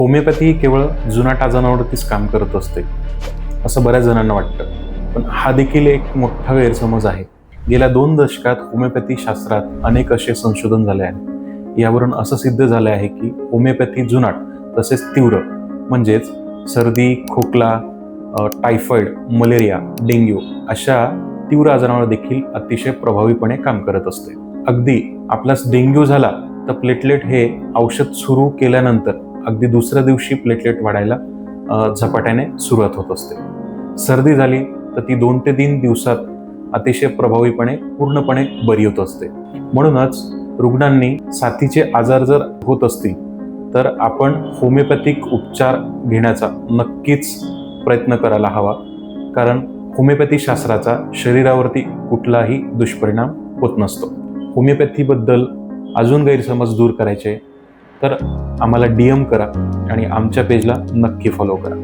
Homeopathy केवळ जुनाट आजारांवरतीच काम करत असते असं बऱ्याच जणांना वाटतं, पण हा देखील एक मोठा गैरसमज आहे. गेल्या 2 दशकात होमिओपॅथी शास्त्रात अनेक असे संशोधन झाले आहे. यावरून असं सिद्ध झालं आहे की होमिओपॅथी जुनाट तसेच तीव्र म्हणजेच सर्दी, खोकला, टायफॉइड, मलेरिया, डेंग्यू अशा तीव्र आजारांवर देखील अतिशय प्रभावीपणे काम करत असते. अगदी आपला डेंग्यू झाला तर प्लेटलेट हे औषध सुरू केल्यानंतर अगदी दुसऱ्या दिवशी प्लेटलेट वाढायला झपाट्याने सुरुवात होत असते. सर्दी झाली तर ती 2 ते 3 दिवसात अतिशय प्रभावीपणे पूर्णपणे बरी होत असते. म्हणूनच रुग्णांनी साथीचे आजार जर होत असतील तर आपण होमिओपॅथिक उपचार घेण्याचा नक्कीच प्रयत्न करायला हवा, कारण होमिओपॅथी शास्त्राचा शरीरावरती कुठलाही दुष्परिणाम होत नसतो. होमिओपॅथीबद्दल अजून गैरसमज दूर करायचे तर आम्हाला DM करा आणि आमच्या पेजला नक्की फॉलो करा.